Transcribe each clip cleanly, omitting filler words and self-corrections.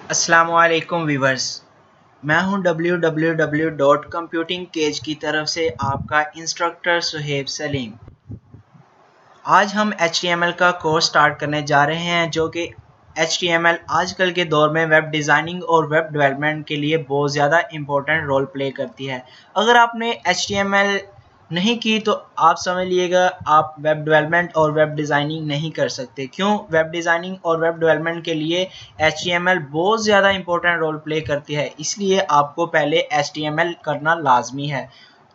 अस्सलाम वालेकुम वीवर्स। मैं हूं www.computingcage की तरफ से आपका इंस्ट्रक्टर सुहेब सलीम। आज हम HTML का कोर्स स्टार्ट करने जा रहे हैं जो कि HTML आजकल के दौर में वेब डिज़ाइनिंग और वेब डेवलपमेंट के लिए बहुत ज़्यादा इम्पोर्टेंट रोल प्ले करती है। अगर आपने HTML नहीं की तो आप समझ लीजिएगा आप वेब डेवलपमेंट और वेब डिज़ाइनिंग नहीं कर सकते। क्यों? वेब डिज़ाइनिंग और वेब डेवलपमेंट के लिए HTML बहुत ज़्यादा इम्पोर्टेंट रोल प्ले करती है, इसलिए आपको पहले HTML करना लाजमी है।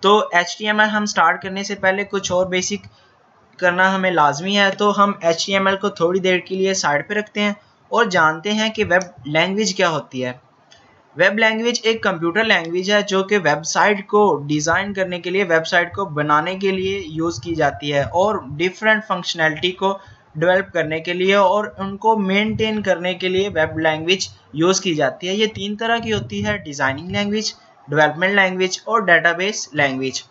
तो HTML हम स्टार्ट करने से पहले कुछ और बेसिक करना हमें लाजमी है, तो हम HTML को थोड़ी देर के लिए साइड पे रखते हैं और जानते हैं कि वेब लैंग्वेज क्या होती है। वेब लैंग्वेज एक कंप्यूटर लैंग्वेज है जो कि वेबसाइट को डिज़ाइन करने के लिए, वेबसाइट को बनाने के लिए यूज़ की जाती है और डिफरेंट फंक्शनैलिटी को डेवलप करने के लिए और उनको मेंटेन करने के लिए वेब लैंग्वेज यूज़ की जाती है। ये तीन तरह की होती है: डिज़ाइनिंग लैंग्वेज, डेवलपमेंट लैंग्वेज और डेटाबेस लैंग्वेज।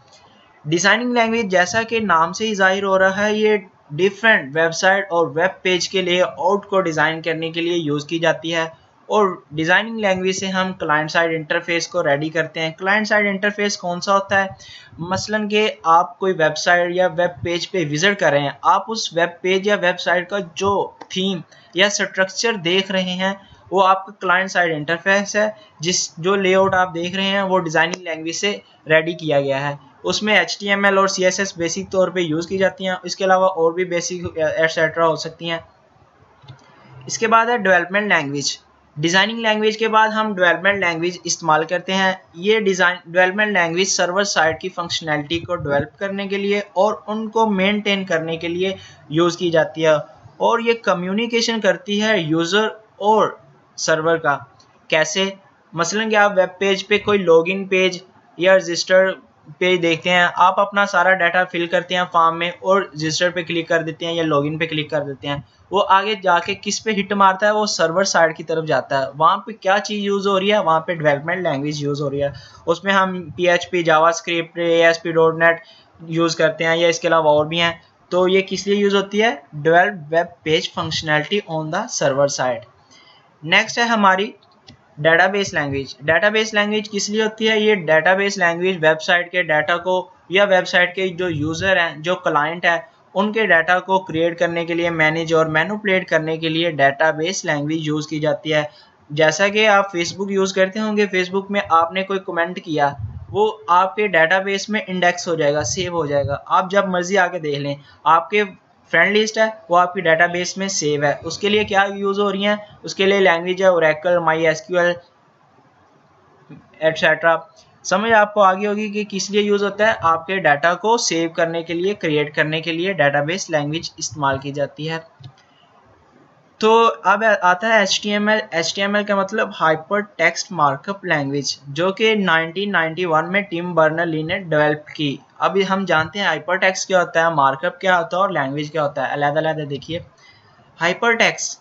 डिज़ाइनिंग लैंग्वेज, जैसा कि नाम से ही ज़ाहिर हो रहा है, ये डिफरेंट वेबसाइट और वेब पेज के लिए आउट को डिज़ाइन करने के लिए यूज़ की जाती है। और डिज़ाइनिंग लैंग्वेज से हम क्लाइंट साइड इंटरफेस को रेडी करते हैं। क्लाइंट साइड इंटरफेस कौन सा होता है? मसलन कि आप कोई वेबसाइट या वेब पेज पे विज़िट कर रहे हैं, आप उस वेब पेज या वेबसाइट का जो थीम या स्ट्रक्चर देख रहे हैं वो आपका क्लाइंट साइड इंटरफेस है। जो लेआउट आप देख रहे हैं वो डिज़ाइनिंग लैंग्वेज से रेडी किया गया है। उसमें HTML और CSS बेसिक तौर पे यूज़ की जाती हैं। इसके अलावा और भी बेसिक एटसेट्रा हो सकती हैं। इसके बाद है डेवलपमेंट लैंग्वेज। डिज़ाइनिंग लैंग्वेज के बाद हम डेवलपमेंट लैंग्वेज इस्तेमाल करते हैं। ये डेवलपमेंट लैंग्वेज सर्वर साइड की फंक्शनैलिटी को डेवलप करने के लिए और उनको मेंटेन करने के लिए यूज़ की जाती है और ये कम्युनिकेशन करती है यूज़र और सर्वर का। कैसे? मसलन कि आप वेब पेज पे कोई लॉगिन पेज या रजिस्टर पेज देखते हैं, आप अपना सारा डाटा फिल करते हैं फॉर्म में और रजिस्टर पे क्लिक कर देते हैं या लॉगिन पे क्लिक कर देते हैं। वो आगे जाके किस पे हिट मारता है? वो सर्वर साइड की तरफ जाता है। वहाँ पे क्या चीज़ यूज़ हो रही है? वहाँ पे डेवलपमेंट लैंग्वेज यूज़ हो रही है। उसमें हम PHP, जावास्क्रिप्ट, ASP.NET यूज़ करते हैं या इसके अलावा और भी हैं। तो ये किस लिए यूज़ होती है? Develop web page functionality on the server side. Next है हमारी डेटाबेस लैंग्वेज। डेटाबेस लैंग्वेज किस लिए होती है? ये डेटाबेस लैंग्वेज वेबसाइट के डाटा को या वेबसाइट के जो यूज़र हैं, जो क्लाइंट है, उनके डाटा को क्रिएट करने के लिए, मैनेज और मैनिपुलेट करने के लिए डेटाबेस लैंग्वेज यूज़ की जाती है। जैसा कि आप फेसबुक यूज़ करते होंगे, फेसबुक में आपने कोई कमेंट किया, वो आपके डेटाबेस में इंडेक्स हो जाएगा, सेव हो जाएगा। आप जब मर्जी आके देख लें, आपके फ्रेंड लिस्ट है वो आपकी डेटाबेस में सेव है। उसके लिए क्या यूज़ हो रही है? उसके लिए लैंग्वेज है ओरेकल, MySQL एटसेट्रा। समझ आपको आगे होगी कि किस लिए यूज़ होता है। आपके डाटा को सेव करने के लिए, क्रिएट करने के लिए डेटाबेस लैंग्वेज इस्तेमाल की जाती है। तो अब आता है HTML। HTML का मतलब हाइपर टेक्स्ट मार्कअप लैंग्वेज, जो कि 1991 में टिम बर्नर-ली ने डेवलप की। अभी हम जानते हैं हाइपर टेक्स्ट क्या होता है, मार्कअप क्या होता है और लैंग्वेज क्या होता है। अलग-अलग देखिए। हाइपर टेक्स्ट,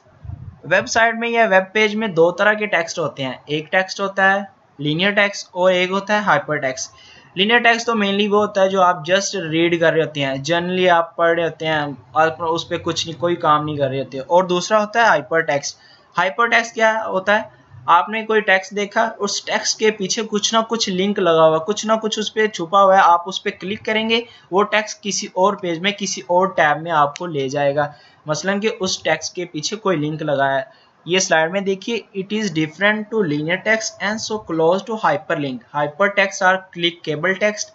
वेबसाइट में या वेब पेज में दो तरह के टेक्स्ट होते हैं। एक टेक्स्ट होता है लीनियर टेक्स्ट और एक होता है हाइपर टेक्स्ट। लीनियर टेक्स्ट तो मेनली वो होता है जो आप जस्ट रीड कर रहे होते हैं, जनरली आप पढ़ रहे होते हैं और उस पर कुछ नहीं, कोई काम नहीं कर रहे होते। और दूसरा होता है हाइपर टेक्स्ट। हाइपर टेक्स्ट क्या होता है? आपने कोई टेक्स्ट देखा, उस टेक्स्ट के पीछे कुछ ना कुछ लिंक लगा हुआ, कुछ ना कुछ उस पर छुपा हुआ है। आप उस पर क्लिक करेंगे, वो टेक्स्ट किसी और पेज में, किसी और टैब में आपको ले जाएगा। मसलन कि उस टेक्स्ट के पीछे कोई लिंक लगा है। ये स्लाइड में देखिए। It is different to linear text and so close to hyperlink. Hyper text are clickable text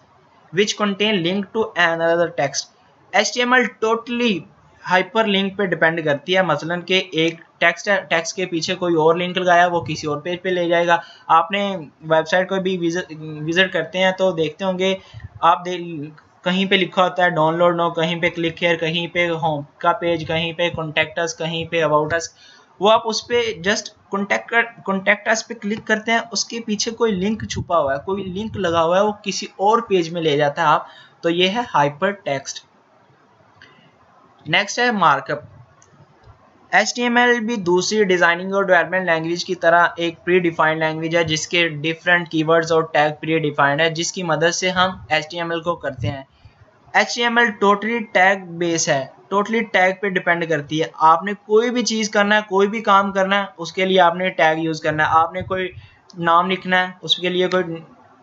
which contain link to another text। HTML totally hyperlink पे डिपेंड करती है। मसलन कि एक टेक्स्ट है, टेक्स्ट के पीछे कोई और लिंक लगाया, वो किसी और पेज पे ले जाएगा। आपने वेबसाइट को भी विजिट करते हैं तो देखते होंगे, आप कहीं पे लिखा होता है डाउनलोड नो, कहीं पे क्लिक हियर, कहीं पे होम का पेज, कहीं पे कॉन्टैक्ट अस, कहीं पे अबाउट अस। वो आप उस पर जस्ट कॉन्टैक्ट अस पे क्लिक करते हैं, उसके पीछे कोई लिंक छुपा हुआ है, कोई लिंक लगा हुआ है, वो किसी और पेज में ले जाता है आप। तो ये है हाइपर टेक्स्ट। नेक्स्ट है मार्कअप। HTML भी दूसरी डिजाइनिंग और डेवलपमेंट लैंग्वेज की तरह एक प्री डिफाइंड लैंग्वेज है जिसके डिफरेंट कीवर्ड्स और टैग प्री डिफाइंड है, जिसकी मदद से हम HTML को करते हैं। HTML टोटली टैग बेस है। टोटली टैग पे डिपेंड करती है। आपने कोई भी चीज़ करना है, कोई भी काम करना है, उसके लिए आपने टैग यूज़ करना है। आपने कोई नाम लिखना है, उसके लिए कोई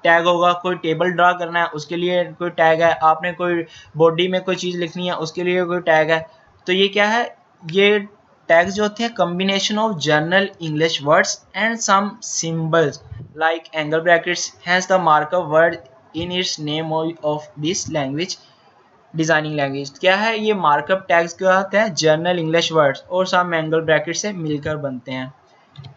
टैग होगा। कोई टेबल ड्रा करना है, उसके लिए कोई टैग है। आपने कोई बॉडी में कोई चीज़ लिखनी है, उसके लिए कोई टैग है। तो ये क्या है, ये टैग्स जो होते हैं combination of general English words and some symbols like angle brackets has the markup word in its name of this language designing language. क्या है, ये मार्कअप टैग्स क्या होते हैं, जर्नल इंग्लिश वर्ड्स और सम एंगल ब्रैकेट से मिलकर बनते हैं।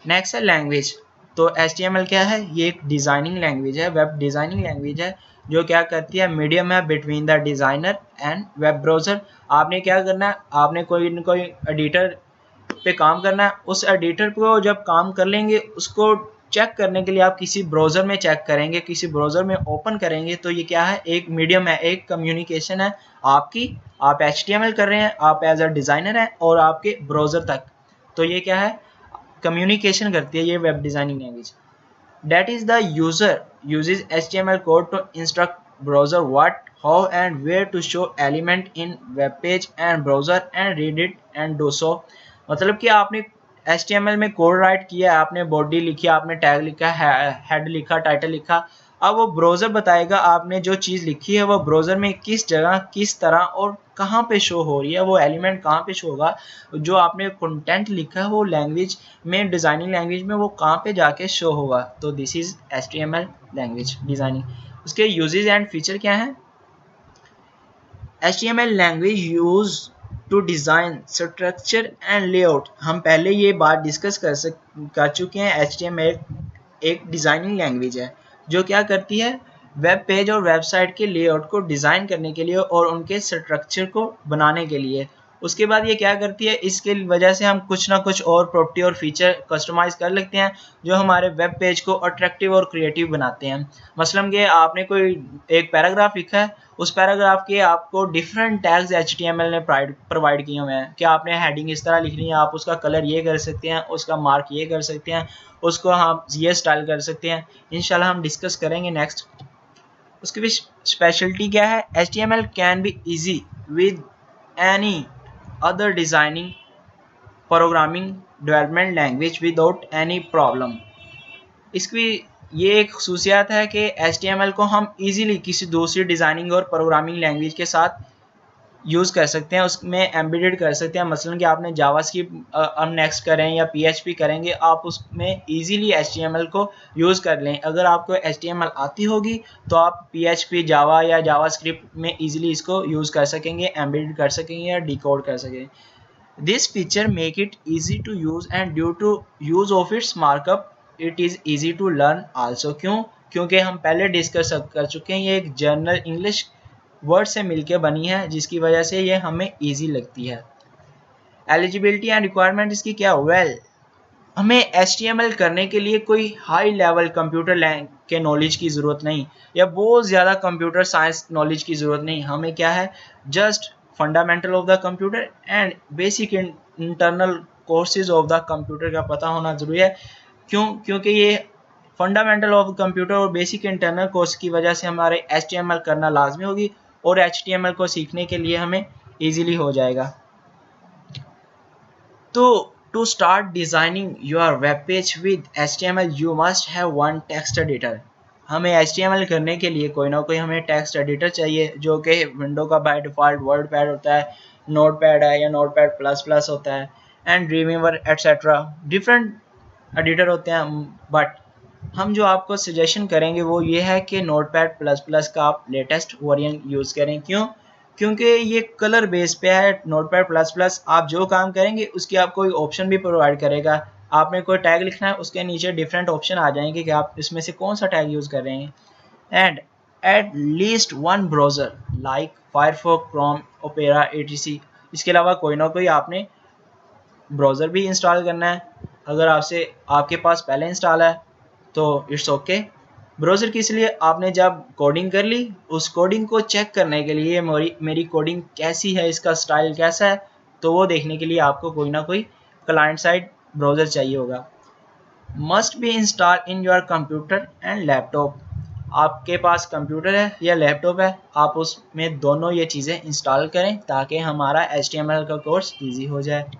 नेक्स्ट है लैंग्वेज। तो HTML क्या है, ये एक डिजाइनिंग लैंग्वेज है, वेब डिजाइनिंग लैंग्वेज है, जो क्या करती है, मीडियम है between the designer and web browser. आपने क्या करना है, आपने कोई न कोई एडिटर पे काम करना है। उस एडिटर को जब काम कर लेंगे, उसको चेक करने के लिए आप किसी ब्राउज़र में चेक करेंगे, किसी ब्राउज़र में ओपन करेंगे। तो ये क्या है, एक मीडियम है, एक कम्युनिकेशन है आपकी। आप HTML कर रहे हैं, आप एज अ डिज़ाइनर हैं, और आपके ब्राउज़र तक। तो ये क्या है, कम्युनिकेशन करती है ये web designing language. That is the user uses HTML code to instruct browser what, how and where to show element in web page and browser and read it and do so। मतलब कि आपने HTML में code right किया, आपने body लिखी, आपने tag लिखा, head लिखा, टाइटल लिखा। अब वो ब्राउज़र बताएगा आपने जो चीज़ लिखी है वो ब्राउज़र में किस जगह, किस तरह और कहाँ पे शो हो रही है, वो एलिमेंट कहाँ पे शो होगा। जो आपने कंटेंट लिखा है वो लैंग्वेज में, डिज़ाइनिंग लैंग्वेज में, वो कहाँ पे जाके शो होगा। तो this is HTML language designing. उसके यूजेस एंड फीचर क्या हैं। HTML language use to design structure and layout. हम पहले ये बात डिस्कस कर चुके हैं। HTML एक डिज़ाइनिंग लैंग्वेज है जो क्या करती है, वेब पेज और वेबसाइट के लेआउट को डिज़ाइन करने के लिए और उनके स्ट्रक्चर को बनाने के लिए। उसके बाद ये क्या करती है, इसके वजह से हम कुछ ना कुछ और प्रॉपर्टी और फीचर कस्टमाइज कर लेते हैं जो हमारे वेब पेज को अट्रैक्टिव और क्रिएटिव बनाते हैं। मसलन कि आपने कोई एक पैराग्राफ लिखा है, उस पैराग्राफ के आपको डिफरेंट टैग्स HTML ने प्रोवाइड किए हुए हैं कि आपने हेडिंग इस तरह लिखनी है, आप उसका कलर ये कर सकते हैं, उसका मार्क ये कर सकते हैं, उसको हम ये स्टाइल कर सकते हैं। इंशाल्लाह हम डिस्कस करेंगे नेक्स्ट। उसकी भी स्पेशलिटी क्या है, HTML can be easy with any other designing programming development language without any problem. इसकी ये एक खसूसियात है कि HTML को हम इजीली किसी दूसरी डिज़ाइनिंग और प्रोग्रामिंग लैंग्वेज के साथ यूज़ कर सकते हैं, उसमें एम्बेडेड कर सकते हैं। मसलन कि आपने जावास्क्रिप्ट अब नेक्स्ट करें या PHP करेंगे, आप उसमें इजीली HTML को यूज़ कर लें। अगर आपको HTML आती होगी तो आप PHP, जावा या जावास्क्रिप्ट में इजीली इसको यूज़ कर सकेंगे, एम्बेडेड कर सकेंगे या डिकोड कर सकेंगे। This feature make it easy to use and due to use of its markup it is easy to learn also. क्यों, क्योंकि हम पहले डिस्कस कर चुके हैं, ये एक जनरल इंग्लिश वर्ड से मिलके बनी है, जिसकी वजह से ये हमें इजी लगती है। एलिजिबिलिटी एंड रिक्वायरमेंट इसकी क्या, हमें HTML करने के लिए कोई हाई लेवल कंप्यूटर के नॉलेज की ज़रूरत नहीं, या बहुत ज़्यादा कंप्यूटर साइंस नॉलेज की ज़रूरत नहीं। हमें क्या है, just fundamental of the computer and basic internal courses of the computer का पता होना ज़रूरी है। क्योंकि ये फंडामेंटल ऑफ कंप्यूटर और बेसिक इंटरनल कोर्स की वजह से हमारे HTML करना लाजमी होगी, और HTML को सीखने के लिए हमें इजीली हो जाएगा। तो to start designing your web page with HTML you must have one text editor. हमें HTML करने के लिए कोई ना कोई हमें टेक्स्ट एडिटर चाहिए, जो कि विंडो का बाय डिफ़ॉल्ट वर्डपैड होता है, नोटपैड है या नोटपैड प्लस प्लस होता है, and dream weaver etcetera. Different editor होते हैं, बट हम जो आपको सजेशन करेंगे वो ये है कि नोटपैड प्लस प्लस का आप लेटेस्ट वेरिएंट यूज़ करें। क्यों, क्योंकि ये कलर बेस पे है। नोटपैड प्लस प्लस आप जो काम करेंगे उसकी आपको एक ऑप्शन भी प्रोवाइड करेगा। आपने कोई टैग लिखना है, उसके नीचे डिफरेंट ऑप्शन आ जाएंगे कि आप इसमें से कौन सा टैग यूज़ कर रहे हैं। And at least one browser like Firefox, Chrome, opera etc। इसके अलावा कोई ना कोई आपने ब्राउज़र भी इंस्टॉल करना है। अगर आपके पास पहले इंस्टॉल है तो इट्स ओके। ब्राउज़र किस लिए, आपने जब कोडिंग कर ली, उस कोडिंग को चेक करने के लिए मेरी कोडिंग कैसी है, इसका स्टाइल कैसा है, तो वो देखने के लिए आपको कोई ना कोई क्लाइंट साइड ब्राउज़र चाहिए होगा। Must be install in your computer and laptop. आपके पास कंप्यूटर है या लैपटॉप है, आप उसमें दोनों ये चीज़ें इंस्टॉल करें ताकि हमारा HTML का कोर्स ईजी हो जाए।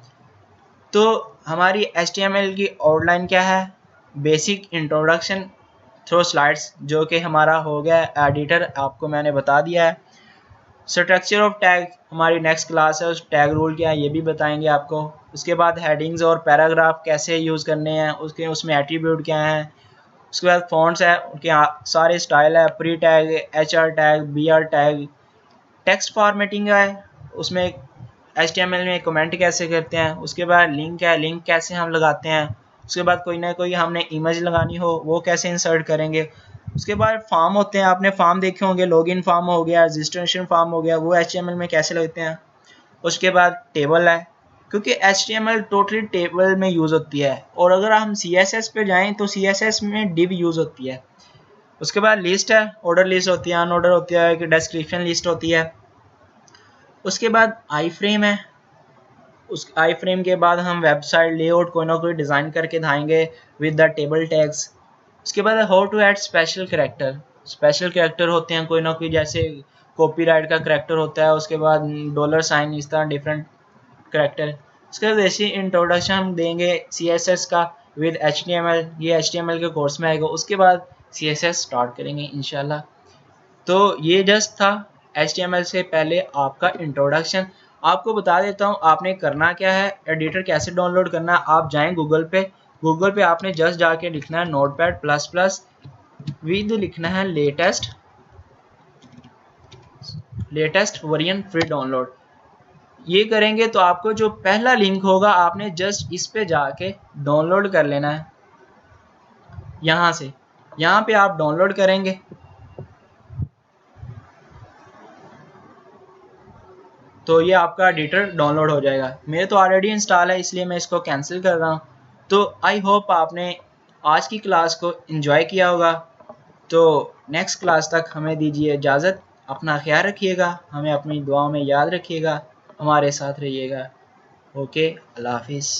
तो हमारी HTML की आउटलाइन क्या है? बेसिक इंट्रोडक्शन थ्रू स्लाइड्स, जो कि हमारा हो गया एडिटर, आपको मैंने बता दिया है। स्ट्रक्चर ऑफ टैग हमारी नेक्स्ट क्लास है, उस टैग रूल क्या है ये भी बताएंगे आपको। उसके बाद हेडिंग्स और पैराग्राफ कैसे यूज़ करने हैं, उसमें एट्रीब्यूट क्या हैं। उसके बाद फॉन्ट्स है, उनके सारे स्टाइल है, pre tag, HR tag, BR tag. Text formatting है, उसमें HTML में कमेंट कैसे करते हैं। उसके बाद लिंक है, लिंक कैसे हम लगाते हैं। उसके बाद कोई ना कोई हमने इमेज लगानी हो वो कैसे इंसर्ट करेंगे। उसके बाद फॉर्म होते हैं, आपने फॉर्म देखे होंगे, लॉगिन फॉर्म हो गया, रजिस्ट्रेशन फॉर्म हो गया, वो HTML में कैसे लगते हैं। उसके बाद टेबल है, क्योंकि HTML टोटली टेबल में यूज़ होती है। और अगर हम CSS पे जाएं तो CSS में div यूज़ होती है। उसके बाद लिस्ट है, ऑर्डर लिस्ट होती है, अनऑर्डर होती है, कि डिस्क्रिप्शन लिस्ट होती है। उसके बाद आई फ्रेम है, उस आई फ्रेम के बाद हम वेबसाइट लेआउट कोई ना कोई डिज़ाइन करके दिखाएंगे विद द टेबल टैग्स। उसके बाद how to add special character, special character होते हैं कोई ना कोई, जैसे कॉपीराइट का कैरेक्टर होता है, उसके बाद $, इस तरह डिफरेंट कैरेक्टर। उसके बाद ऐसी इंट्रोडक्शन हम देंगे CSS का विद HTML, ये HTML के कोर्स में आएगा। उसके बाद CSS स्टार्ट करेंगे इंशाल्लाह। तो ये जस्ट था HTML से पहले आपका इंट्रोडक्शन। आपको बता देता हूँ आपने करना क्या है, एडिटर कैसे डाउनलोड करना है। आप जाएं गूगल पे आपने जस्ट जाके लिखना है Notepad++ विद लिखना है लेटेस्ट वर्जन फ्री डाउनलोड। ये करेंगे तो आपको जो पहला लिंक होगा आपने जस्ट इस पे जाके डाउनलोड कर लेना है। यहाँ पे आप डाउनलोड करेंगे तो ये आपका एडिटर डाउनलोड हो जाएगा। मेरे तो ऑलरेडी इंस्टॉल है इसलिए मैं इसको कैंसिल कर रहा हूँ। तो आई होप आपने आज की क्लास को एंजॉय किया होगा। तो नेक्स्ट क्लास तक हमें दीजिए इजाज़त। अपना ख्याल रखिएगा, हमें अपनी दुआओं में याद रखिएगा, हमारे साथ रहिएगा। ओके, अल्लाह हाफिज़।